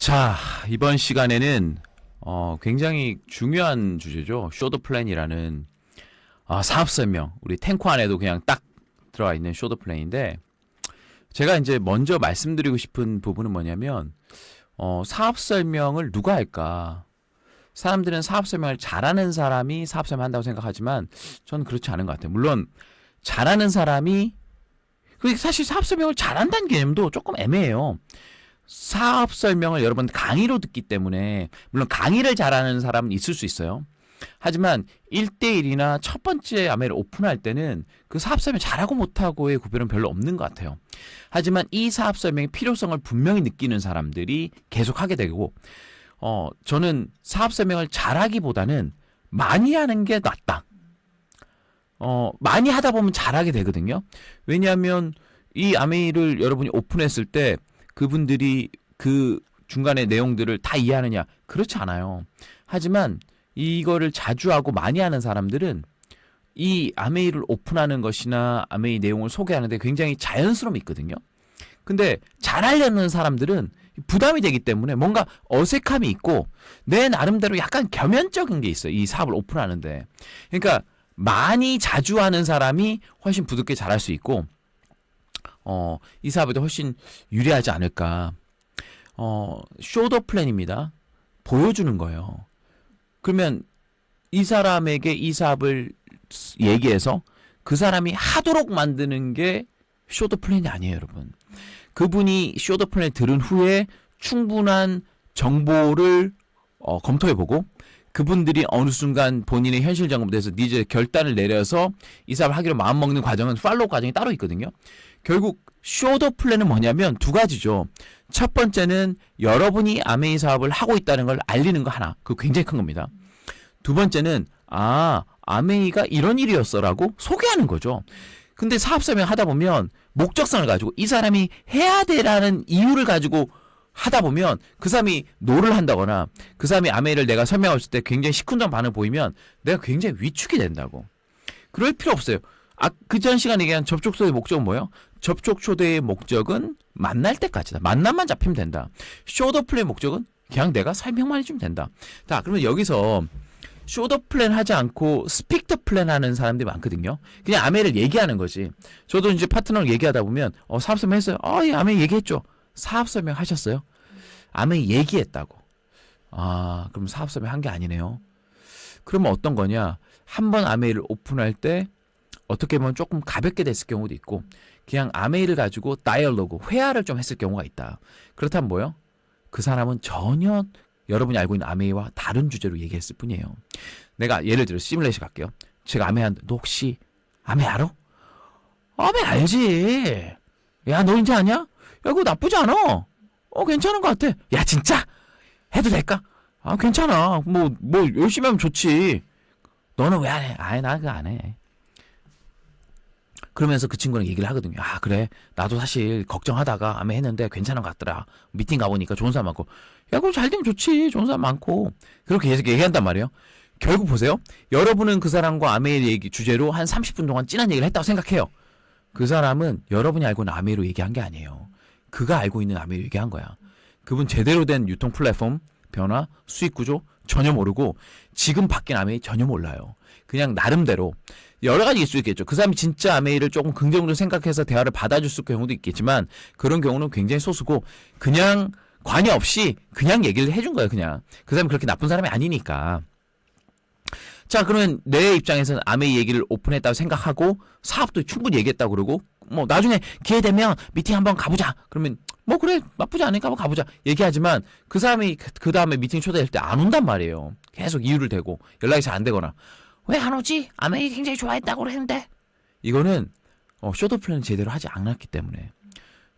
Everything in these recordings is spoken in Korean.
자, 이번 시간에는 굉장히 중요한 주제죠. 쇼더 플랜이라는 사업 설명. 우리 탱커 안에도 그냥 딱 들어가 있는 쇼더 플랜인데, 제가 이제 먼저 말씀드리고 싶은 부분은 뭐냐면 사업 설명을 누가 할까? 사람들은 사업 설명을 잘하는 사람이 사업 설명 한다고 생각하지만 저는 그렇지 않은 것 같아요. 물론 잘하는 사람이 사실 사업 설명을 잘한다는 개념도 조금 애매해요. 사업 설명을 여러분 강의로 듣기 때문에 물론 강의를 잘하는 사람은 있을 수 있어요. 하지만 1대1이나 첫 번째 아메를 오픈할 때는 그 사업 설명 잘하고 못하고의 구별은 별로 없는 것 같아요. 하지만 이 사업 설명의 필요성을 분명히 느끼는 사람들이 계속 하게 되고, 저는 사업 설명을 잘하기보다는 많이 하는 게 낫다. 많이 하다 보면 잘하게 되거든요. 왜냐하면 이 아메이를 여러분이 오픈했을 때 그분들이 그 중간의 내용들을 다 이해하느냐? 그렇지 않아요. 하지만 이거를 자주 하고 많이 하는 사람들은 이 아메이를 오픈하는 것이나 아메이 내용을 소개하는데 굉장히 자연스러움이 있거든요. 근데 잘하려는 사람들은 부담이 되기 때문에 뭔가 어색함이 있고 내 나름대로 약간 겸연적인 게 있어요. 이 사업을 오픈하는데. 그러니까 많이 자주 하는 사람이 훨씬 부드럽게 잘할 수 있고 이 사업에도 훨씬 유리하지 않을까. 쇼더 플랜입니다. 보여주는 거예요. 그러면 이 사람에게 이 사업을 얘기해서 그 사람이 하도록 만드는 게 쇼더 플랜이 아니에요, 여러분. 그분이 쇼더 플랜을 들은 후에 충분한 정보를 검토해보고 그분들이 어느 순간 본인의 현실 점검돼서 이제 결단을 내려서 이 사업을 하기로 마음먹는 과정은 팔로우 과정이 따로 있거든요. 결국 쇼더 플랜은 뭐냐면 두 가지죠. 첫 번째는 여러분이 아메이 사업을 하고 있다는 걸 알리는 거 하나. 그거 굉장히 큰 겁니다. 두 번째는 아메이가 이런 일이었어라고 소개하는 거죠. 근데 사업 설명 하다 보면 목적성을 가지고 이 사람이 해야 되라는 이유를 가지고 하다 보면 그 사람이 노를 한다거나 그 사람이 아메이를 내가 설명했을 때 굉장히 시큰둥한 반응을 보이면 내가 굉장히 위축이 된다고. 그럴 필요 없어요. 그 전 시간에 얘기한 접촉 초대의 목적은 뭐예요? 접촉 초대의 목적은 만날 때까지다. 만남만 잡히면 된다. 쇼더 플랜 목적은 그냥 내가 설명만 해주면 된다. 자, 그러면 여기서 쇼더 플랜 하지 않고 스픽 더 플랜 하는 사람들이 많거든요. 그냥 아메이를 얘기하는 거지. 저도 이제 파트너랑 얘기하다 보면 사업 설명 했어요. 예, 아메이 얘기했죠. 사업 설명 하셨어요? 아메이 얘기했다고. 그럼 사업 설명 한 게 아니네요. 그러면 어떤 거냐? 한번 아메이를 오픈할 때 어떻게 보면 조금 가볍게 됐을 경우도 있고 그냥 아메이를 가지고 다이얼로그, 회화를 좀 했을 경우가 있다. 그렇다면 뭐요? 그 사람은 전혀 여러분이 알고 있는 아메이와 다른 주제로 얘기했을 뿐이에요. 내가 예를 들어 시뮬레이션 갈게요. 제가 아메이 하는데 너 혹시 아메이 알아? 아메이 알지. 야, 너 이제 아냐? 야, 그거 나쁘지 않아. 괜찮은 것 같아. 야, 진짜? 해도 될까? 괜찮아. 뭐 열심히 하면 좋지. 너는 왜 안 해? 나 그거 안 해. 그러면서 그 친구랑 얘기를 하거든요. 그래. 나도 사실 걱정하다가 아메 했는데 괜찮은 것 같더라. 미팅 가보니까 좋은 사람 많고. 야, 그럼 잘 되면 좋지. 좋은 사람 많고. 그렇게 계속 얘기한단 말이에요. 결국 보세요. 여러분은 그 사람과 아메의 얘기 주제로 한 30분 동안 진한 얘기를 했다고 생각해요. 그 사람은 여러분이 알고 있는 아메이로 얘기한 게 아니에요. 그가 알고 있는 아메이로 얘기한 거야. 그분 제대로 된 유통 플랫폼, 변화, 수익 구조 전혀 모르고 지금 바뀐 아메이 전혀 몰라요. 그냥 나름대로 여러 가지 있을 수 있겠죠. 그 사람이 진짜 아메이를 조금 긍정적으로 생각해서 대화를 받아줄 경우도 있겠지만 그런 경우는 굉장히 소수고 그냥 관여 없이 그냥 얘기를 해준 거예요. 그냥 그 사람이 그렇게 나쁜 사람이 아니니까. 자, 그러면 내 입장에서는 아메이 얘기를 오픈했다고 생각하고 사업도 충분히 얘기했다고 그러고 나중에 기회 되면 미팅 한번 가보자. 그러면 그래, 나쁘지 않으니까 한번 가보자 얘기하지만 그 사람이 그 다음에 미팅 초대할 때 안 온단 말이에요. 계속 이유를 대고 연락이 잘 안 되거나 왜 안 오지? 아메이 굉장히 좋아했다고 그랬는데. 이거는 쇼더 플랜을 제대로 하지 않았기 때문에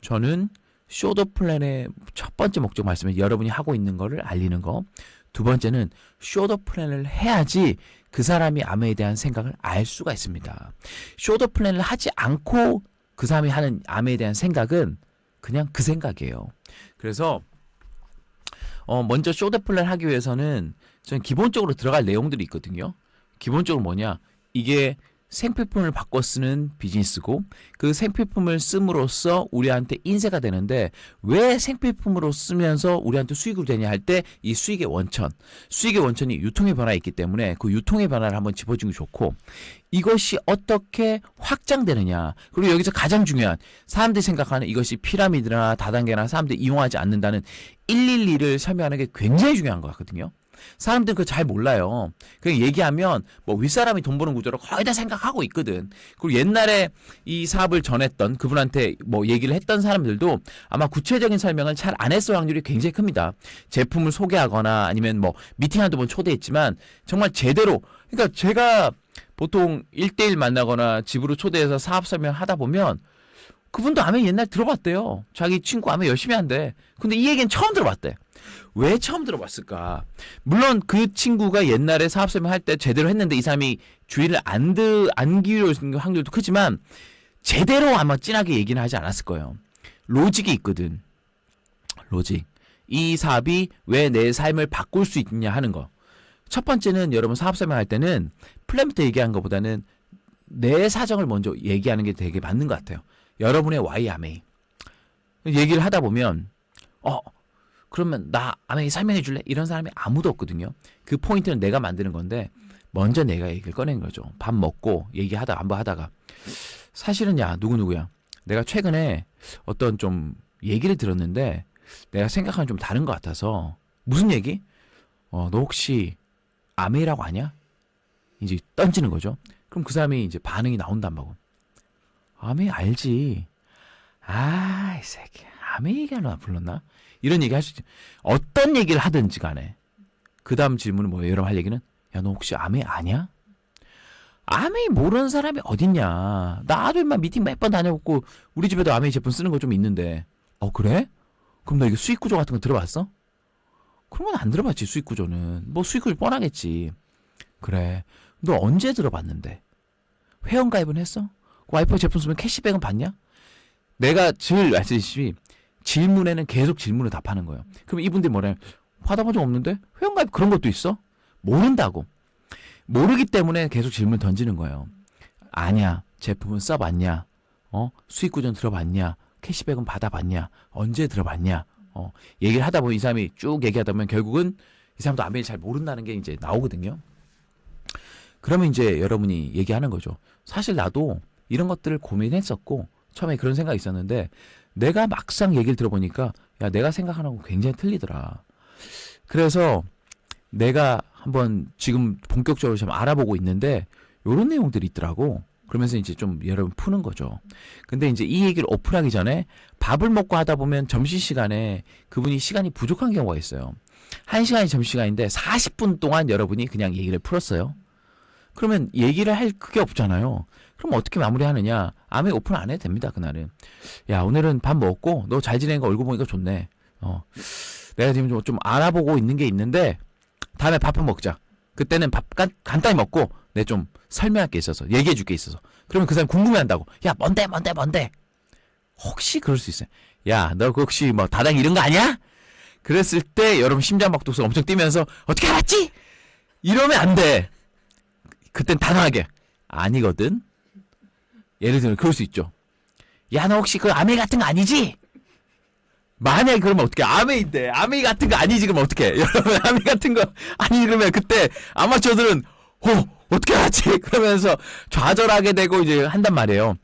저는 쇼더 플랜의 첫 번째 목적 말씀은 여러분이 하고 있는 거를 알리는 거. 두 번째는 쇼더 플랜을 해야지 그 사람이 아메이에 대한 생각을 알 수가 있습니다. 쇼더 플랜을 하지 않고 그 사람이 하는 아메이에 대한 생각은 그냥 그 생각이에요. 그래서 먼저 쇼더 플랜 하기 위해서는 저는 기본적으로 들어갈 내용들이 있거든요. 기본적으로 뭐냐? 이게 생필품을 바꿔 쓰는 비즈니스고 그 생필품을 씀으로써 우리한테 인세가 되는데 왜 생필품으로 쓰면서 우리한테 수익을 되냐 할 때 이 수익의 원천이 유통의 변화에 있기 때문에 그 유통의 변화를 한번 짚어주는 게 좋고 이것이 어떻게 확장되느냐 그리고 여기서 가장 중요한 사람들이 생각하는 이것이 피라미드나 다단계나 사람들이 이용하지 않는다는 112를 설명하는 게 굉장히 중요한 것 같거든요. 사람들은 그거 잘 몰라요. 그냥 얘기하면 뭐 윗사람이 돈 버는 구조를 거의 다 생각하고 있거든. 그리고 옛날에 이 사업을 전했던 그분한테 뭐 얘기를 했던 사람들도 아마 구체적인 설명을 잘 안 했을 확률이 굉장히 큽니다. 제품을 소개하거나 아니면 뭐 미팅 한두 번 초대했지만 정말 제대로 그러니까 제가 보통 1대1 만나거나 집으로 초대해서 사업 설명하다 보면 그분도 아메 옛날 들어봤대요. 자기 친구 아메 열심히 한대. 근데 이 얘기는 처음 들어봤대. 왜 처음 들어봤을까? 물론 그 친구가 옛날에 사업 설명할 때 제대로 했는데 이 사람이 주의를 안 기울여주는 확률도 크지만 제대로 아마 진하게 얘기는 하지 않았을 거예요. 로직이 있거든. 로직. 이 사업이 왜 내 삶을 바꿀 수 있냐 하는 거. 첫 번째는 여러분 사업 설명할 때는 플랜부터 얘기한 것보다는 내 사정을 먼저 얘기하는 게 되게 맞는 것 같아요. 여러분의 why 아메이. 얘기를 하다 보면 그러면 나 아메이 설명해 줄래? 이런 사람이 아무도 없거든요. 그 포인트는 내가 만드는 건데 먼저 내가 얘기를 꺼낸 거죠. 밥 먹고 얘기하다가 한번 하다가 사실은 야 누구누구야. 내가 최근에 어떤 좀 얘기를 들었는데 내가 생각하는 좀 다른 것 같아서 무슨 얘기? 너 혹시 아메이라고 아냐? 이제 던지는 거죠. 그럼 그 사람이 이제 반응이 나온단 말고 아메이 알지. 이 새끼 아메이가 나 불렀나? 이런 얘기 할 수 있지. 어떤 얘기를 하든지 간에 그 다음 질문은 뭐예요? 여러분 할 얘기는 야 너 혹시 아메이 아냐? 아메이 모르는 사람이 어딨냐. 나도 인마 미팅 몇 번 다녀봤고 우리 집에도 아메이 제품 쓰는 거 좀 있는데 그래? 그럼 너 이거 수익 구조 같은 거 들어봤어? 그런 건 안 들어봤지. 수익 구조는 뭐 수익 구조 뻔하겠지. 그래 너 언제 들어봤는데? 회원가입은 했어? 와이프 제품 쓰면 캐시백은 받냐? 내가 늘 말씀드리듯이 질문에는 계속 질문을 답하는 거예요. 그럼 이분들이 뭐래? 받아본 적 없는데? 회원가입 그런 것도 있어? 모른다고. 모르기 때문에 계속 질문 던지는 거예요. 아냐? 제품은 써봤냐? 수익 구조는 들어봤냐? 캐시백은 받아봤냐? 언제 들어봤냐? 얘기를 하다 보면 이 사람이 쭉 얘기하다 보면 결국은 이 사람도 아메이 잘 모른다는 게 이제 나오거든요. 그러면 이제 여러분이 얘기하는 거죠. 사실 나도 이런 것들을 고민했었고 처음에 그런 생각이 있었는데 내가 막상 얘기를 들어보니까 야 내가 생각하는 거 굉장히 틀리더라. 그래서 내가 한번 지금 본격적으로 좀 알아보고 있는데 요런 내용들이 있더라고. 그러면서 이제 좀 여러분 푸는 거죠. 근데 이제 이 얘기를 오픈하기 전에 밥을 먹고 하다 보면 점심시간에 그분이 시간이 부족한 경우가 있어요. 1시간이 점심시간인데 40분 동안 여러분이 그냥 얘기를 풀었어요. 그러면 얘기를 할 그게 없잖아요. 그럼 어떻게 마무리하느냐? 아메 오픈 안 해도 됩니다. 그날은. 야 오늘은 밥 먹고 너 잘 지내는 거 얼굴 보니까 좋네. 내가 지금 좀 알아보고 있는 게 있는데 다음에 밥 한번 먹자. 그때는 밥 간단히 먹고 내 좀 설명할 게 있어서 얘기해 줄 게 있어서. 그러면 그 사람 궁금해한다고. 야 뭔데? 혹시 그럴 수 있어요. 야 너 혹시 뭐 다당 이런 거 아니야? 그랬을 때 여러분 심장박동수가 엄청 뛰면서 어떻게 알았지? 이러면 안 돼. 그땐 단호하게 아니거든. 예를 들면 그럴 수 있죠. 야 너 혹시 그 아메이 같은 거 아니지? 만약에 그러면 어떡해. 아메이인데 아메이 같은 거 아니지 그러면 어떡해. 여러분 아메이 같은 거 아니 그러면 그때 아마추어들은 어떻게 알았지? 그러면서 좌절하게 되고 이제 한단 말이에요.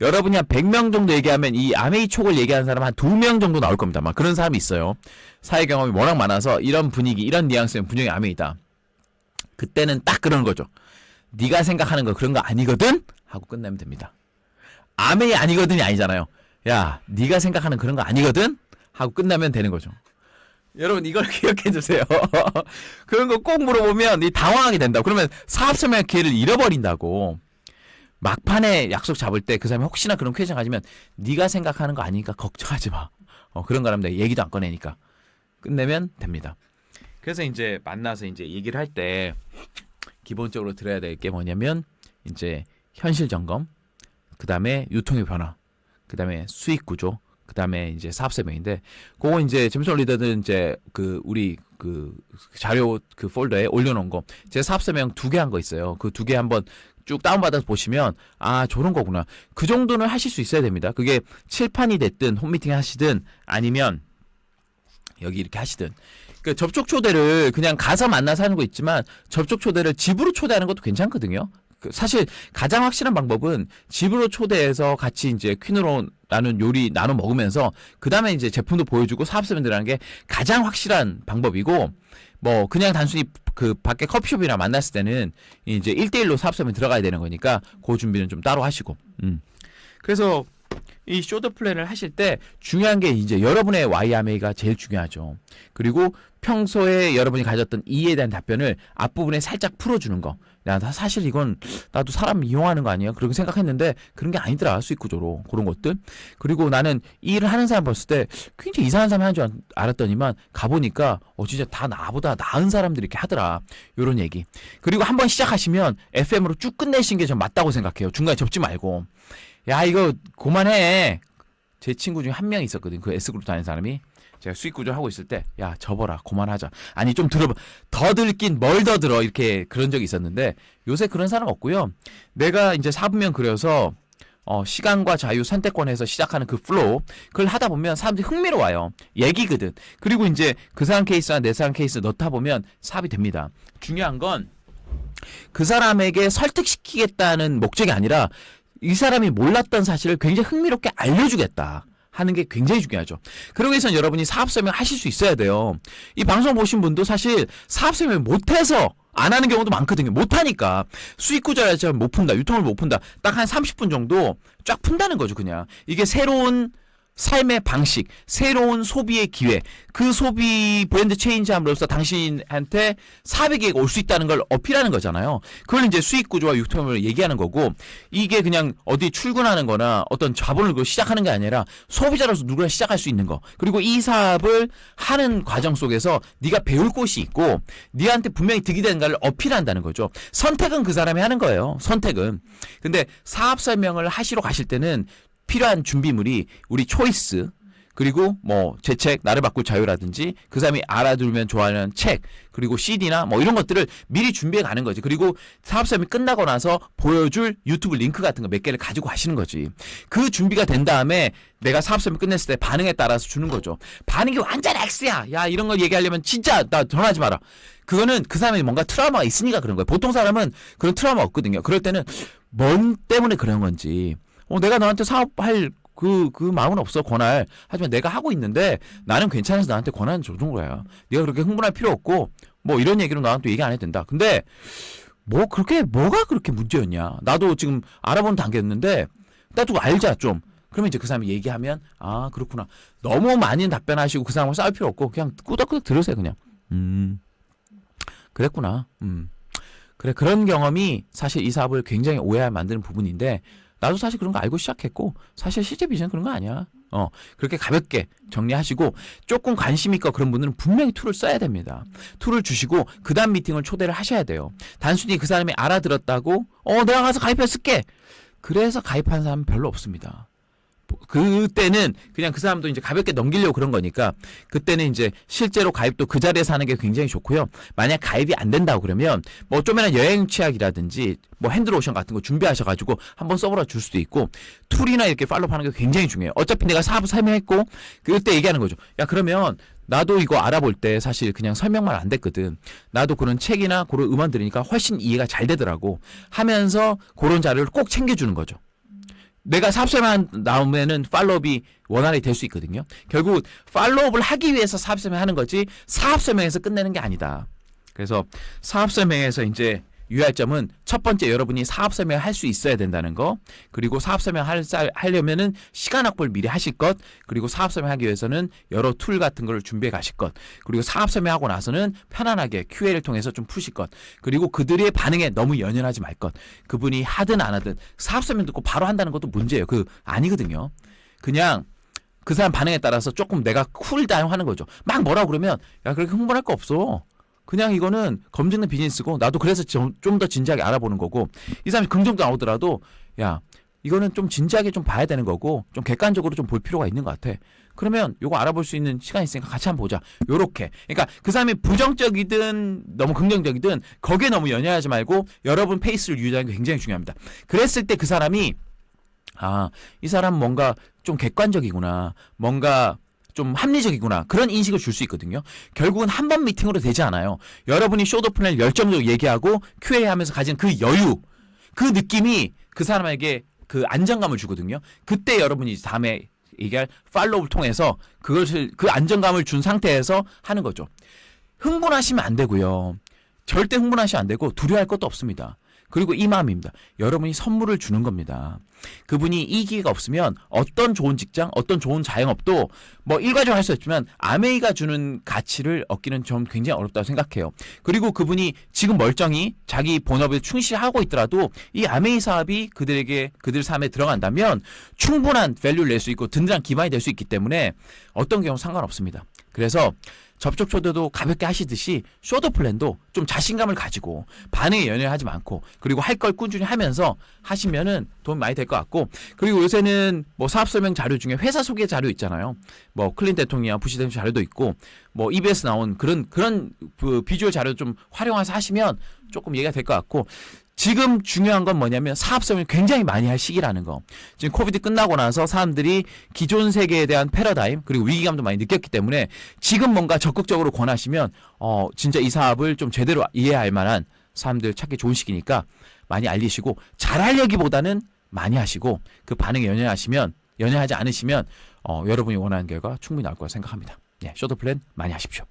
여러분이 한 100명 정도 얘기하면 이 아메이 촉을 얘기하는 사람 한 2명 정도 나올 겁니다. 막 그런 사람이 있어요. 사회 경험이 워낙 많아서 이런 분위기 이런 뉘앙스는 분명히 아메이다. 그때는 딱 그런 거죠. 네가 생각하는 거 그런 거 아니거든? 하고 끝내면 됩니다. 아메이 아니거든이 아니잖아요. 야 네가 생각하는 그런 거 아니거든? 하고 끝나면 되는 거죠. 여러분 이걸 기억해 주세요. 그런 거 꼭 물어보면 이 당황하게 된다고. 그러면 사업 설명 기회를 잃어버린다고. 막판에 약속 잡을 때 그 사람이 혹시나 그런 퀘션 가지면 네가 생각하는 거 아니니까 걱정하지 마. 그런 거라면 내가 얘기도 안 꺼내니까 끝내면 됩니다. 그래서 이제 만나서 이제 얘기를 할 때 기본적으로 들어야 될 게 뭐냐면 이제 현실 점검, 그 다음에 유통의 변화, 그 다음에 수익 구조, 그 다음에 이제 사업 설명인데, 그거 이제 점수 리더는 이제 우리 자료 폴더에 올려놓은 거, 제가 사업 설명 2개 한 거 있어요. 그 2개 한번 쭉 다운받아서 보시면 아 저런 거구나. 그 정도는 하실 수 있어야 됩니다. 그게 칠판이 됐든 홈미팅 하시든 아니면 여기 이렇게 하시든 그 접촉 초대를 그냥 가서 만나서 하는 거 있지만 접촉 초대를 집으로 초대하는 것도 괜찮거든요. 사실 가장 확실한 방법은 집으로 초대해서 같이 이제 퀸으로라는 요리 나눠 먹으면서 그 다음에 이제 제품도 보여주고 사업자분들하는 게 가장 확실한 방법이고 뭐 그냥 단순히 그 밖에 커피숍이나 만났을 때는 이제 1대1로 사업자분 들어가야 되는 거니까 그 준비는 좀 따로 하시고 그래서 이 쇼더 플랜을 하실 때 중요한 게 이제 여러분의 와이아메이가 제일 중요하죠. 그리고 평소에 여러분이 가졌던 이해에 대한 답변을 앞부분에 살짝 풀어주는 거. 야, 나 사실 이건 나도 사람 이용하는 거 아니야? 그렇게 생각했는데 그런 게 아니더라. 수익 구조로. 그런 것들. 그리고 나는 이 일을 하는 사람 봤을 때 굉장히 이상한 사람이 하는 줄 알았더니만 가보니까 진짜 다 나보다 나은 사람들이 이렇게 하더라. 요런 얘기. 그리고 한번 시작하시면 FM으로 쭉 끝내신 게 전 맞다고 생각해요. 중간에 접지 말고. 야 이거 그만해. 제 친구 중에 한 명 있었거든. 그 S그룹 다니는 사람이. 제가 수익 구조 하고 있을 때 야 접어라 그만하자. 아니 좀 들어봐. 더 들긴 뭘 더 들어. 이렇게 그런 적이 있었는데 요새 그런 사람 없고요. 내가 이제 사부면 그려서 시간과 자유 선택권에서 시작하는 그 플로우 그걸 하다 보면 사람들이 흥미로워요. 얘기거든. 그리고 이제 그 사람 케이스나 내 사람 케이스 넣다 보면 사업이 됩니다. 중요한 건 그 사람에게 설득시키겠다는 목적이 아니라 이 사람이 몰랐던 사실을 굉장히 흥미롭게 알려주겠다 하는 게 굉장히 중요하죠. 그러기 위해서는 여러분이 사업 설명 하실 수 있어야 돼요. 이 방송 보신 분도 사실 사업 설명 못해서 안 하는 경우도 많거든요. 못하니까 수익 구조를 못 푼다, 유통을 못 푼다. 딱 한 30분 정도 쫙 푼다는 거죠. 그냥 이게 새로운 삶의 방식, 새로운 소비의 기회, 그 소비 브랜드 체인지함으로써 당신한테 400개가 올 수 있다는 걸 어필하는 거잖아요. 그걸 이제 수익 구조와 유통을 얘기하는 거고 이게 그냥 어디 출근하는 거나 어떤 자본을 시작하는 게 아니라 소비자로서 누구나 시작할 수 있는 거. 그리고 이 사업을 하는 과정 속에서 네가 배울 곳이 있고 네한테 분명히 득이 되는 걸 어필한다는 거죠. 선택은 그 사람이 하는 거예요. 선택은. 근데 사업 설명을 하시러 가실 때는 필요한 준비물이 우리 초이스 그리고 뭐 제 책 나를 바꿀 자유라든지 그 사람이 알아두면 좋아하는 책 그리고 CD나 뭐 이런 것들을 미리 준비해 가는 거지. 그리고 사업 설명이 끝나고 나서 보여줄 유튜브 링크 같은 거 몇 개를 가지고 가시는 거지. 그 준비가 된 다음에 내가 사업 설명 끝냈을 때 반응에 따라서 주는 거죠. 반응이 완전 X야. 야 이런 걸 얘기하려면 진짜 나 전화하지 마라. 그거는 그 사람이 뭔가 트라우마가 있으니까 그런 거예요. 보통 사람은 그런 트라우마 없거든요. 그럴 때는 뭔 때문에 그런 건지 내가 너한테 사업할 그 마음은 없어 권할. 하지만 내가 하고 있는데 나는 괜찮아서 나한테 권한을 줘준 거야. 네가 그렇게 흥분할 필요 없고 뭐 이런 얘기로 나한테 얘기 안 해도 된다. 근데 뭐가 그렇게 문제였냐. 나도 지금 알아보는 단계였는데 나도 알자 좀. 그러면 이제 그 사람이 얘기하면 아 그렇구나. 너무 많이 답변하시고 그 사람하고 싸울 필요 없고 그냥 꾸덕꾸덕 들으세요 그냥. 그랬구나. 그래 그런 경험이 사실 이 사업을 굉장히 오해하게 만드는 부분인데 나도 사실 그런 거 알고 시작했고 사실 실제 비전은 그런 거 아니야. 그렇게 가볍게 정리하시고 조금 관심 있고 그런 분들은 분명히 툴을 써야 됩니다. 툴을 주시고 그 다음 미팅을 초대를 하셔야 돼요. 단순히 그 사람이 알아들었다고 내가 가서 가입해 쓸게. 그래서 가입한 사람은 별로 없습니다. 그때는 그냥 그 사람도 이제 가볍게 넘기려고 그런 거니까 그때는 이제 실제로 가입도 그 자리에서 하는 게 굉장히 좋고요. 만약 가입이 안 된다고 그러면 뭐 좀이나 여행 취약이라든지 뭐 핸드로션 같은 거 준비하셔가지고 한번 써보라 줄 수도 있고 툴이나 이렇게 팔로우하는 게 굉장히 중요해요. 어차피 내가 사업을 설명했고 그때 얘기하는 거죠. 야 그러면 나도 이거 알아볼 때 사실 그냥 설명만 안 됐거든. 나도 그런 책이나 그런 음원 들으니까 훨씬 이해가 잘 되더라고 하면서 그런 자료를 꼭 챙겨주는 거죠. 내가 사업설명 나오면은 팔로업이 원활히 될 수 있거든요. 결국 팔로업을 하기 위해서 사업설명 하는 거지 사업설명에서 끝내는 게 아니다. 그래서 사업설명에서 이제 유의할 점은 첫 번째 여러분이 사업설명을 할 수 있어야 된다는 거. 그리고 사업설명 하려면은 시간 확보를 미리 하실 것. 그리고 사업설명하기 위해서는 여러 툴 같은 걸 준비해 가실 것. 그리고 사업설명하고 나서는 편안하게 QA를 통해서 좀 푸실 것. 그리고 그들의 반응에 너무 연연하지 말 것. 그분이 하든 안 하든 사업설명 듣고 바로 한다는 것도 문제예요. 아니거든요. 그냥 그 사람 반응에 따라서 조금 내가 쿨다운 하는 거죠. 막 뭐라고 그러면 야 그렇게 흥분할 거 없어. 그냥 이거는 검증된 비즈니스고 나도 그래서 좀 더 진지하게 알아보는 거고 이 사람이 긍정도 나오더라도 야 이거는 좀 진지하게 좀 봐야 되는 거고 좀 객관적으로 좀 볼 필요가 있는 것 같아. 그러면 요거 알아볼 수 있는 시간이 있으니까 같이 한번 보자. 요렇게. 그러니까 그 사람이 부정적이든 너무 긍정적이든 거기에 너무 연연하지 말고 여러분 페이스를 유지하는 게 굉장히 중요합니다. 그랬을 때 그 사람이 이 사람 뭔가 좀 객관적이구나. 뭔가 좀 합리적이구나. 그런 인식을 줄 수 있거든요. 결국은 한 번 미팅으로 되지 않아요. 여러분이 쇼도 플랜을 열정적으로 얘기하고 QA 하면서 가진 그 여유, 그 느낌이 그 사람에게 그 안정감을 주거든요. 그때 여러분이 다음에 얘기할 팔로우를 통해서 그것을 그 안정감을 준 상태에서 하는 거죠. 흥분하시면 안 되고요. 절대 흥분하시면 안 되고 두려워할 것도 없습니다. 그리고 이 마음입니다. 여러분이 선물을 주는 겁니다. 그분이 이 기회가 없으면 어떤 좋은 직장, 어떤 좋은 자영업도 뭐 일괄적으로 할 수 있지만 아메이가 주는 가치를 얻기는 좀 굉장히 어렵다고 생각해요. 그리고 그분이 지금 멀쩡히 자기 본업에 충실하고 있더라도 이 아메이 사업이 그들에게 그들 삶에 들어간다면 충분한 밸류를 낼 수 있고 든든한 기반이 될 수 있기 때문에 어떤 경우 상관없습니다. 그래서 접촉 초대도 가볍게 하시듯이 쇼도 플랜도 좀 자신감을 가지고 반응에 연연하지 않고 그리고 할 걸 꾸준히 하면서 하시면은 도움이 많이 될 것 같고 그리고 요새는 뭐 사업 설명 자료 중에 회사 소개 자료 있잖아요. 뭐 클린 대통령, 부시 대통령 자료도 있고 뭐 EBS 나온 그런 그 비주얼 자료 좀 활용해서 하시면 조금 얘기가 될 것 같고 지금 중요한 건 뭐냐면 사업 설명을 굉장히 많이 할 시기라는 거. 지금 코비드 끝나고 나서 사람들이 기존 세계에 대한 패러다임 그리고 위기감도 많이 느꼈기 때문에 지금 뭔가 적극적으로 권하시면 진짜 이 사업을 좀 제대로 이해할 만한 사람들 찾기 좋은 시기니까 많이 알리시고 잘하려기보다는 많이 하시고 그 반응에 연연하지 않으시면 여러분이 원하는 결과 충분히 나올 거라 생각합니다. 네, 쇼도 플랜 많이 하십시오.